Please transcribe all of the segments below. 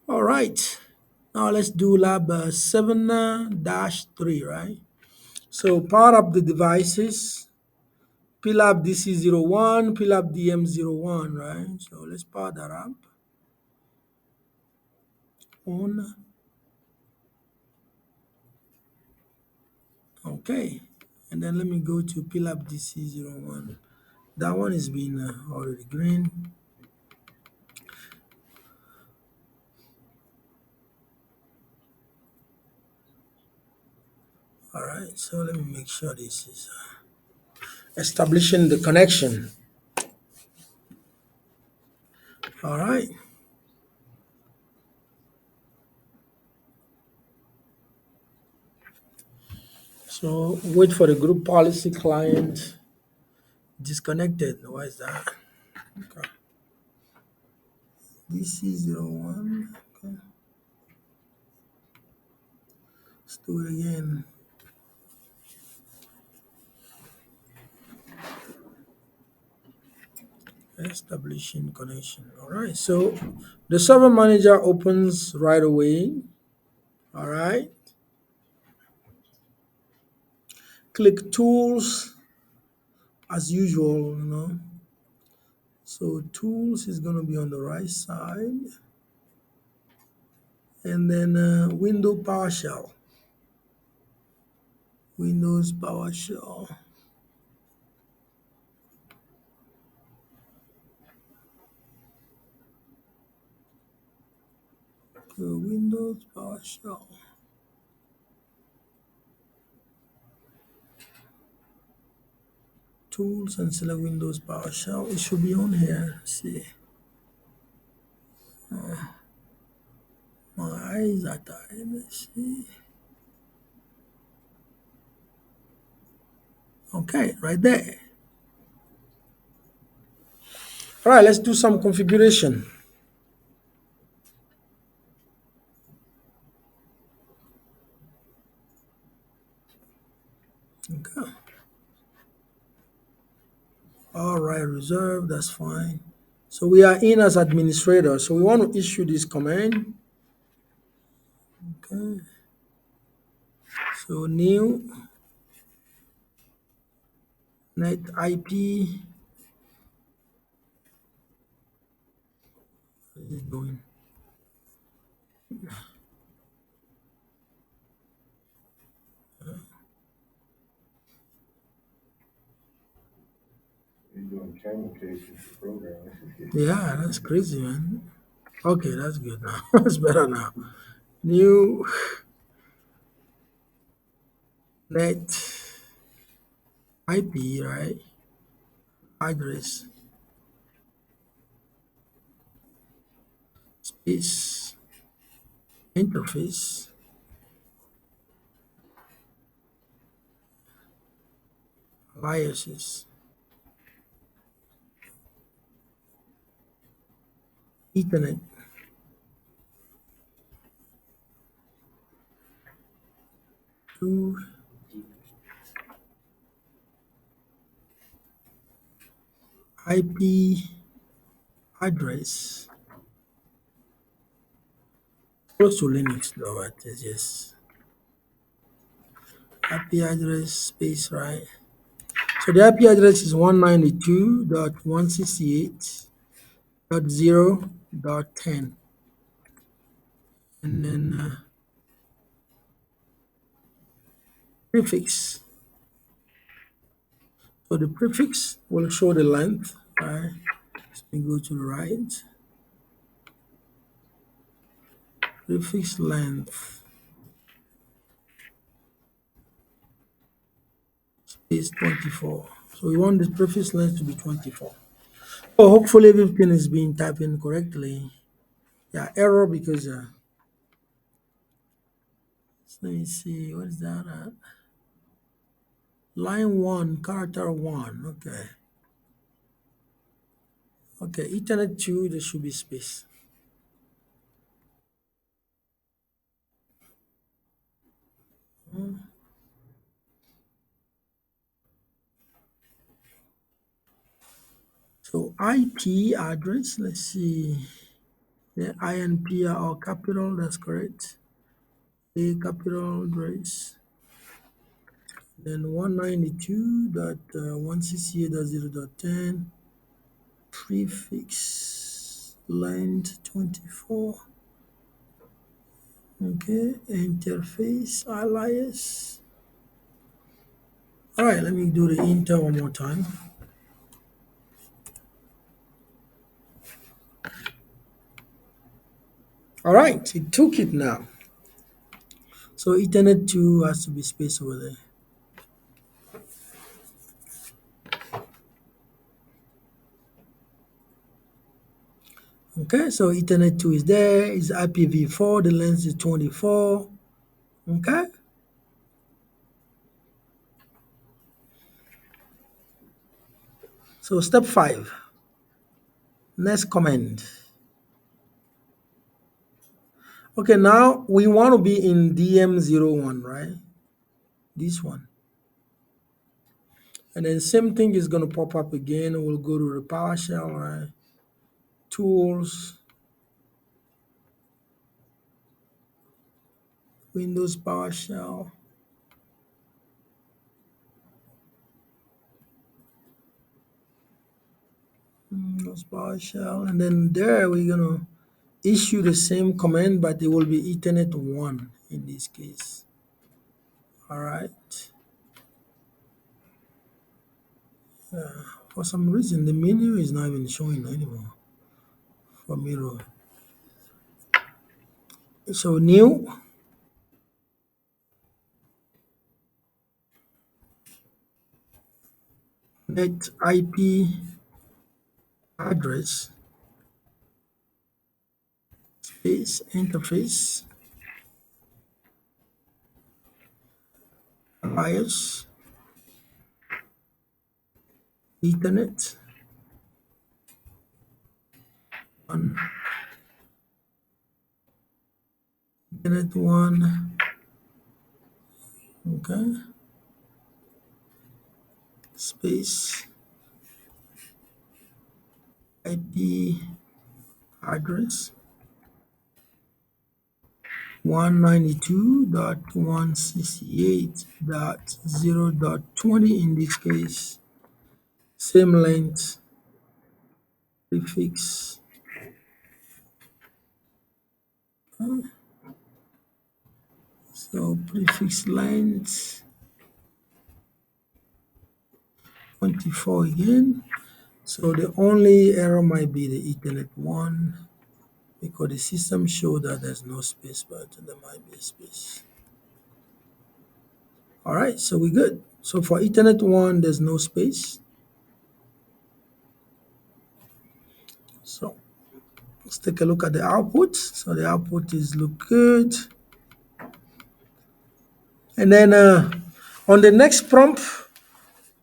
All right. Now let's do lab 7 3, right? So power up the devices. Pull up DC01, pull up DM01, right? So let's power that up. On. Okay. And then let me go to pull up DC01. That one is being already green. All right. So let me make sure this is establishing the connection. All right. So wait for the group policy client disconnected. Why is that? Okay. DC01. Okay. Let's do it again. Establishing connection. All right. So the server manager opens right away. All right. Click tools as usual. So tools is going to be on the right side. And then window PowerShell. Windows PowerShell. So Windows PowerShell. Tools and select Windows PowerShell. It should be on here. Let's see. My eyes are tired. Let's see. Okay, right there. All right, let's do some configuration. Okay. All right, reserve, that's fine. So we are in as administrator. So we want to issue this command. Okay. So new net IP. What is it doing? You're doing camel cases program. Yeah, that's crazy, man. Okay, that's good now. That's better now. New net IP, right? Address, space, interface, aliases, Ethernet, to IP address. Close to Linux though, but it's just IP address space, right? So the IP address is 192.168.0.10. And then prefix. So the prefix will show the length, right? So we go to the right. Prefix length is 24. So we want the prefix length to be 24. Oh, hopefully everything is being typed in correctly. Yeah, error because so let me see, what is that? Line 1, character 1. Okay. Okay, Ethernet 2, there should be space. So IP address, let's see. The INP are all capital, that's correct. A capital address. Then 192.168.0.10 prefix length 24. Okay, interface alias. All right, let me do the enter one more time. All right, it took it now. So Ethernet 2 has to be space over there. Okay, so Ethernet 2 is there. Is IPv4. The length is 24. Okay. So step 5. Next command. Okay, now we want to be in DM01, right? This one. And then same thing is going to pop up again. We'll go to the PowerShell, right? Tools, Windows PowerShell. Windows PowerShell. And then there we're going to issue the same command, but it will be Ethernet 1 in this case. All right. For some reason, the menu is not even showing anymore for me to. So new, net IP address, space, interface, BIOS, Ethernet, 1, Ethernet 1, okay, space, IP address, 192.168.0.20 in this case, same length, prefix. So prefix length 24 again. So the only error might be the Ethernet 1 because the system showed that there's no space, but there might be a space. All right, so we're good. So for Ethernet 1, there's no space. So let's take a look at the output. So the output is look good. And then on the next prompt,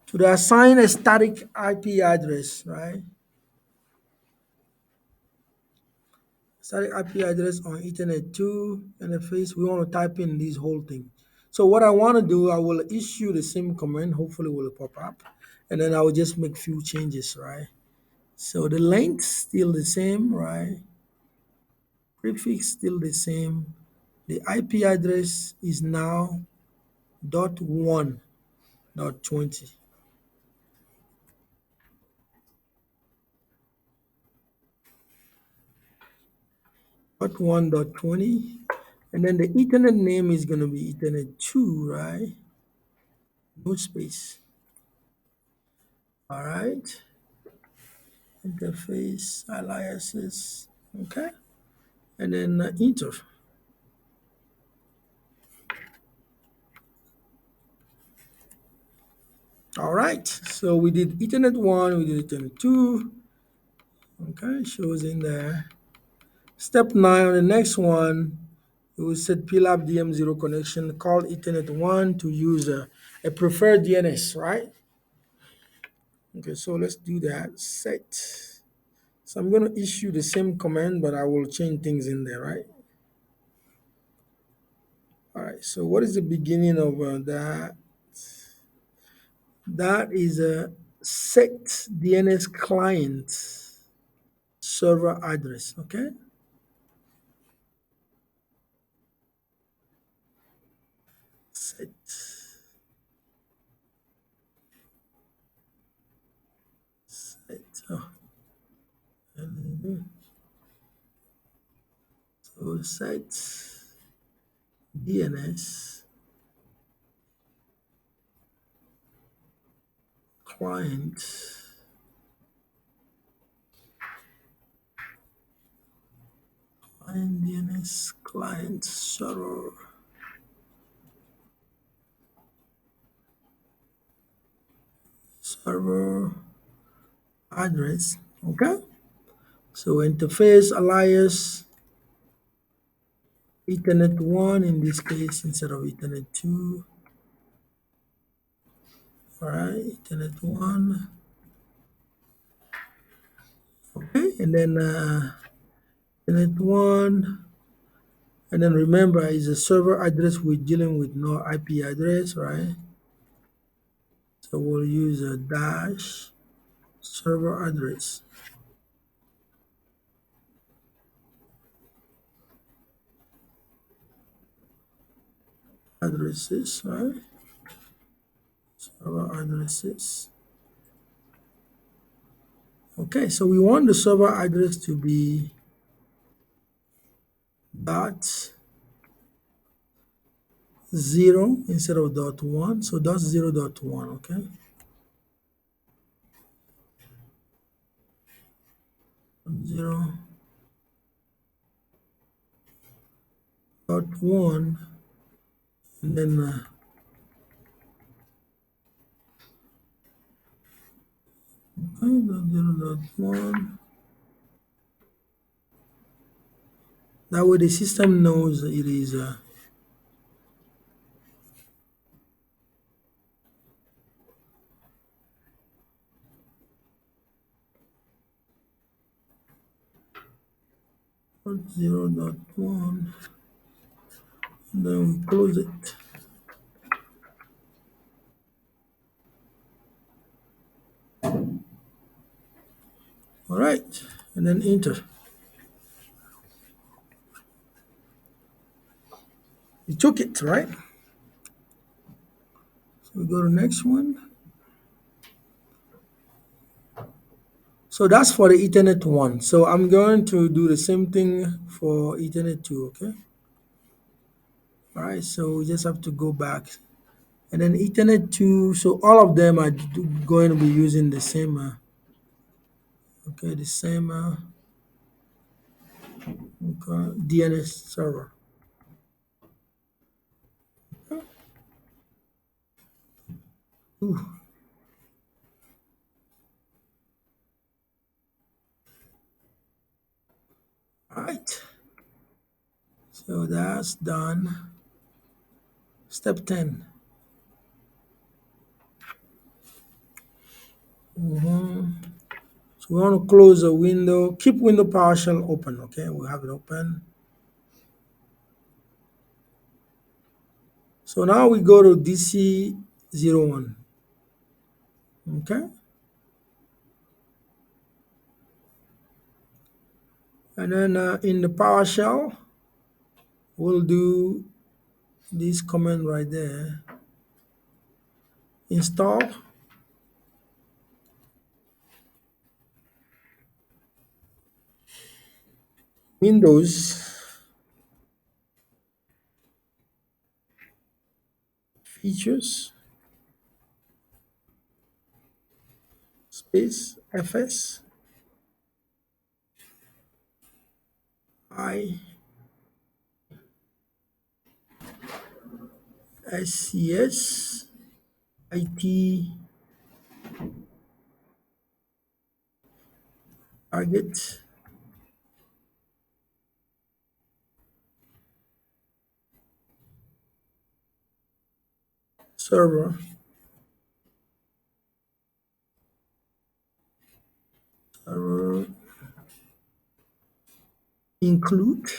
to the assign a static IP address, right? Static IP address on Ethernet 2 interface. We want to type in this whole thing. So what I want to do, I will issue the same command. Hopefully it will pop up. And then I will just make few changes, right? So the length still the same, right? Prefix still the same. The IP address is now .1.20. .1.20. And then the Ethernet name is going to be Ethernet 2, right? No space. All right. Interface, aliases, okay? And then enter. All right. So we did Ethernet 1, we did Ethernet 2. Okay, shows in there. Step 9 on the next one, we will set PLAB DM0 connection, call Ethernet 1 to use a preferred DNS, right? Okay, so let's do that. Set. So I'm going to issue the same command, but I will change things in there, right? All right, so what is the beginning of that? That is a set DNS client server address, okay? site. Oh, so site DNS client DNS client server address. Okay. So interface alias Ethernet 1 in this case instead of Ethernet 2. All right, Ethernet 1. Okay, and then Ethernet 1. And then remember, is a server address we're dealing with, no IP address, right? So we'll use a dash server addresses, right? Server addresses. Okay, so we want the server address to be dot 0 instead of dot 1. So dot 0 dot 1, okay? 0 dot 1, and then okay, dot 0 dot 1. That way the system knows it is dot 0 dot 1, and then we close it. All right, and then enter. You took it, right? So we go to next one. So that's for the Ethernet 1. So I'm going to do the same thing for Ethernet 2, okay? All right, so we just have to go back. And then Ethernet 2, so all of them are going to be using the same, okay, the same okay, DNS server. Ooh, all right, so that's done. Step 10. So we want to close the window, keep window PowerShell open, okay? We have it open. So now we go to DC01, okay? And then in the PowerShell, we'll do this command right there. Install Windows features space fs iSCS IT target server server include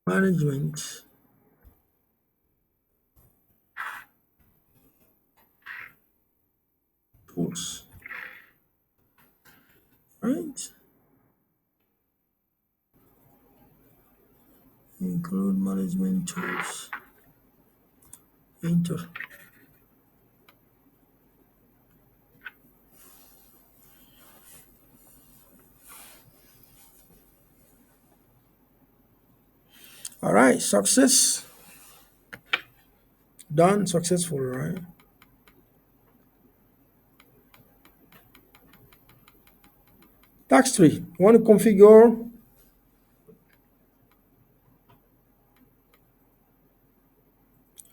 management tools, right? Include management tools. Enter. All right, success. Done, successful, right? Tax tree. Want to configure.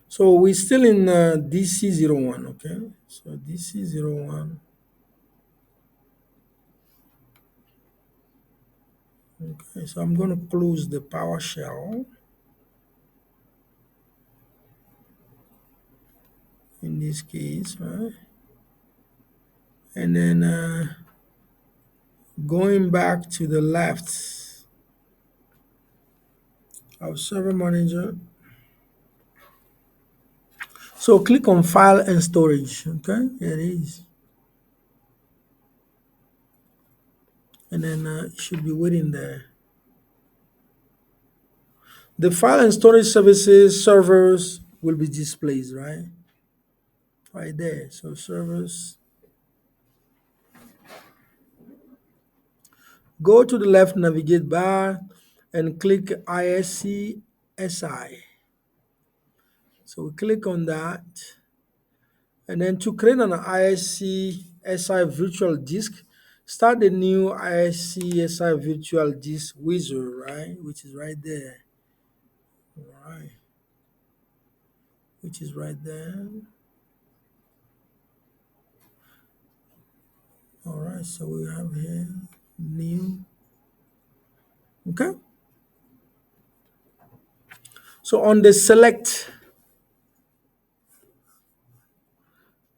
So we're still in DC01, okay? So DC01. Okay, so I'm going to close the PowerShell in this case, right? And then going back to the left of Server Manager. So click on File and Storage, okay? Here it is. And then it should be waiting there. The file and storage services servers will be displayed, right? Right there. So servers. Go to the left navigate bar and click iSCSI. So we click on that. And then to create an iSCSI virtual disk, start the new iSCSI virtual disk wizard, right? Which is right there. All right. Which is right there. All right. So we have here new. Okay. So on the select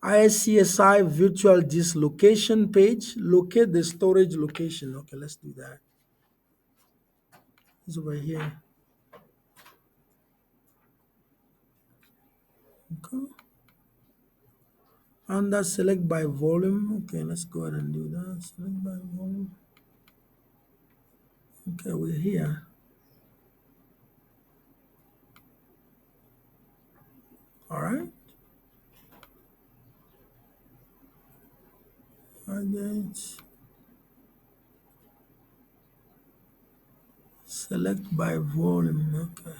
iSCSI virtual disk location page, locate the storage location. Okay, let's do that. It's over here. Okay. Under select by volume. Okay, let's go ahead and do that. Select by volume. Okay, we're here. All right. Target. Select by volume. Okay.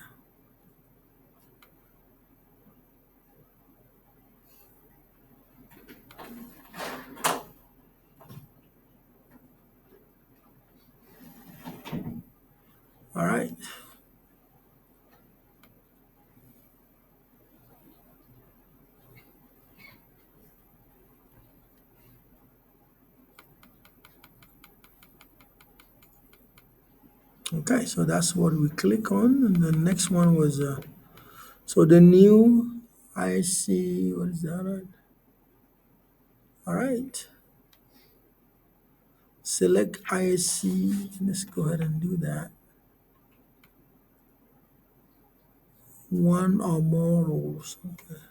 All right. Okay, so that's what we click on. And the next one was so the new IC, what is that? All right. Select ISC. Let's go ahead and do that. One or more roles. Okay.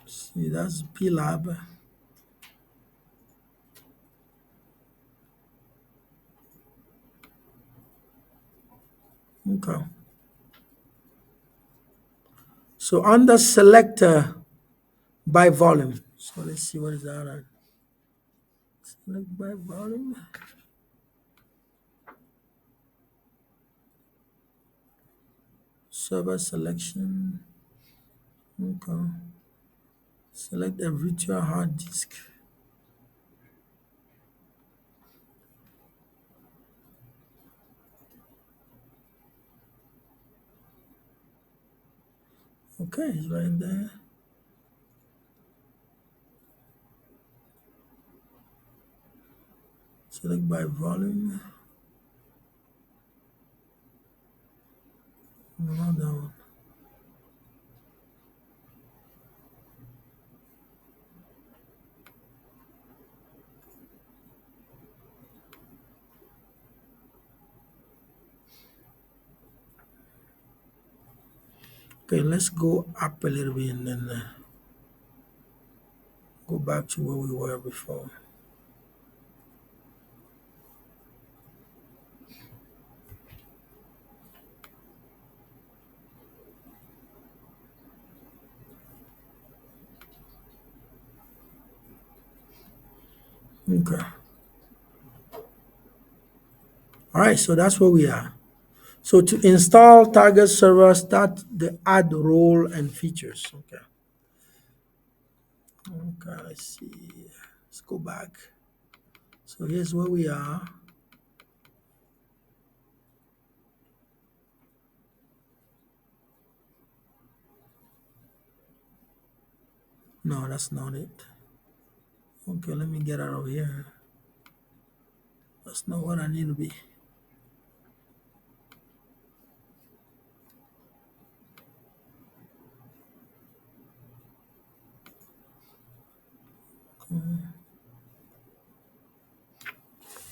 See, that's PLAB. Okay. So under selector by volume. So let's see what is that at. Select by volume. Server selection. Okay. Select a virtual hard disk. Okay, it's right there. Select by volume. Another one. Okay, let's go up a little bit and then go back to where we were before. Okay. All right, so that's where we are. So to install target server, start the add role and features. Okay. Okay, let's see. Let's go back. So here's where we are. No, that's not it. Okay, let me get out of here. That's not what I need to be.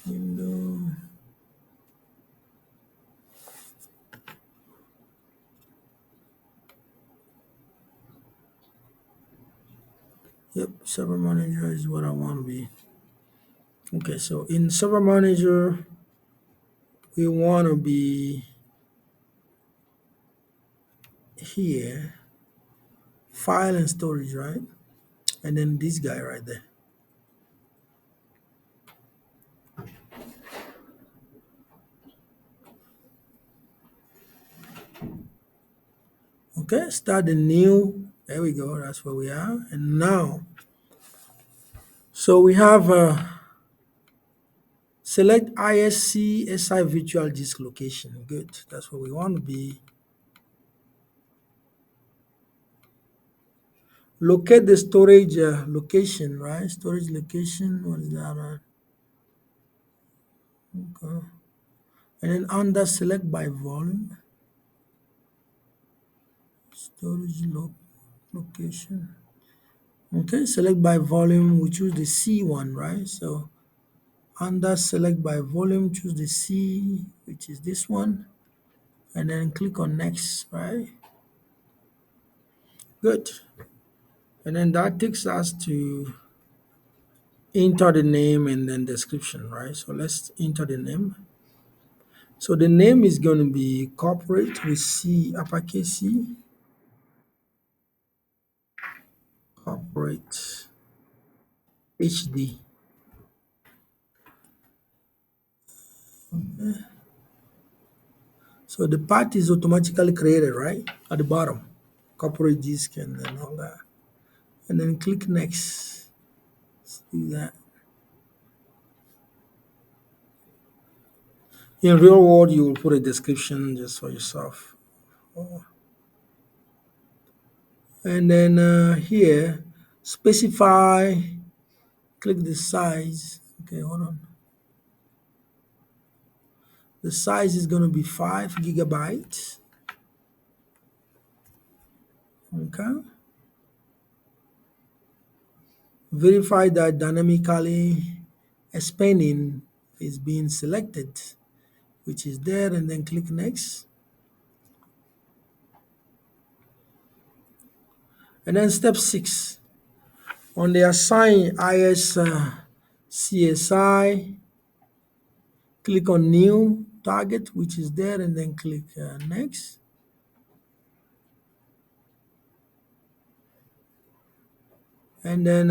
Window. Yep, server manager is what I want to be. Okay, so in server manager, we want to be here, file and storage, right? And then this guy right there. Okay, start the new. There we go. That's where we are. And now, so we have select iSCSI virtual disk location. Good. That's where we want to be. Locate the storage location, right? Storage location. What is that? Okay. And then under select by volume, storage location. Okay, select by volume. We choose the C one, right? So under select by volume, choose the C, which is this one, and then click on next, right? Good. And then that takes us to enter the name and then description, right? So let's enter the name. So the name is going to be corporate with C, uppercase C, corporate HD. So the path is automatically created, right? At the bottom, corporate disk and then all that. And then click next. Let's do that. In real world, you will put a description just for yourself. And then here, specify, click the size. Okay, hold on. The size is going to be 5 GB. Okay. Verify that dynamically expanding is being selected, which is there, and then click next. And then step 6, on the assign iSCSI, click on new target, which is there, and then click next. And then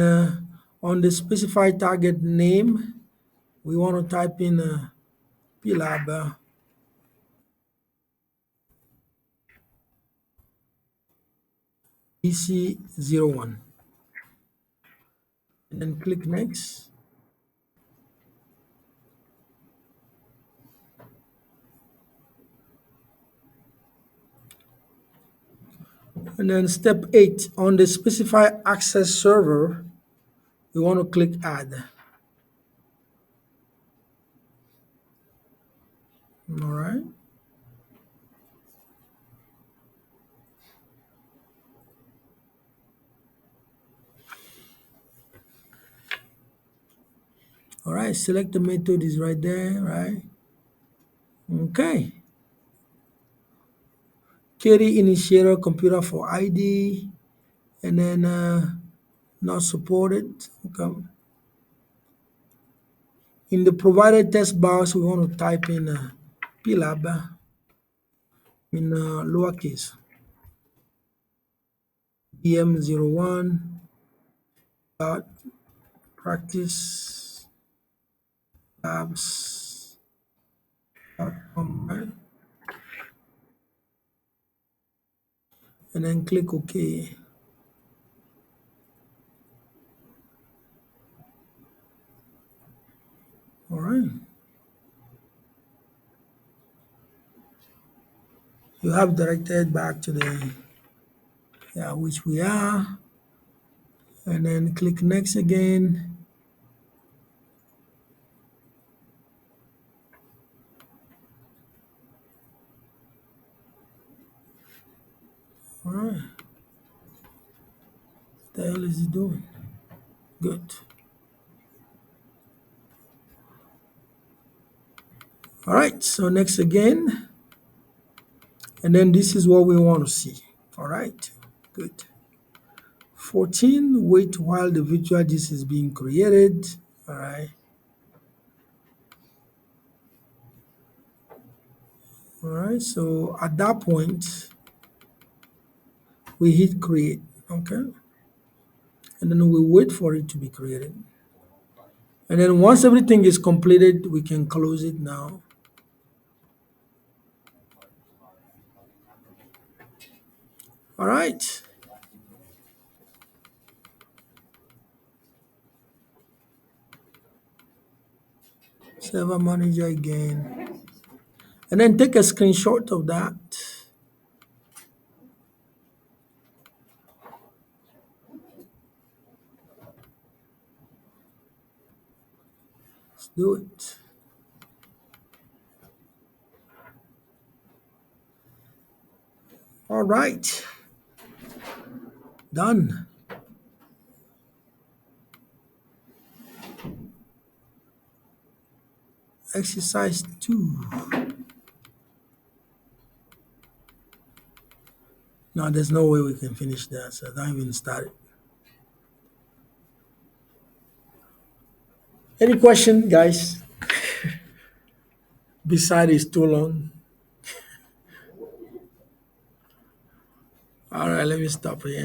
on the specified target name, we want to type in PLAB BC01, and then click next. And then step 8, on the specified access server, we want to click add. All right. All right, select the method is right there, right? Okay. Carry initiator computer for ID, and then not supported. Okay. In the provided text box, we want to type in PLAB in lowercase, em01 dot practice Labs. Right? And then click OK. All right. You have directed back to the which we are, and then click next again. All right. What the hell is it doing? Good. All right. So next again, and then this is what we want to see. All right. Good. 14. Wait while the virtual disk is being created. All right. All right. So at that point, we hit create. Okay. And then we wait for it to be created. And then once everything is completed, we can close it now. All right. Server manager again. And then take a screenshot of that. Let's do it. All right. Done. Exercise 2. No, there's no way we can finish that, so don't even start it. Any question, guys? Beside it's too long. All right, let me stop here.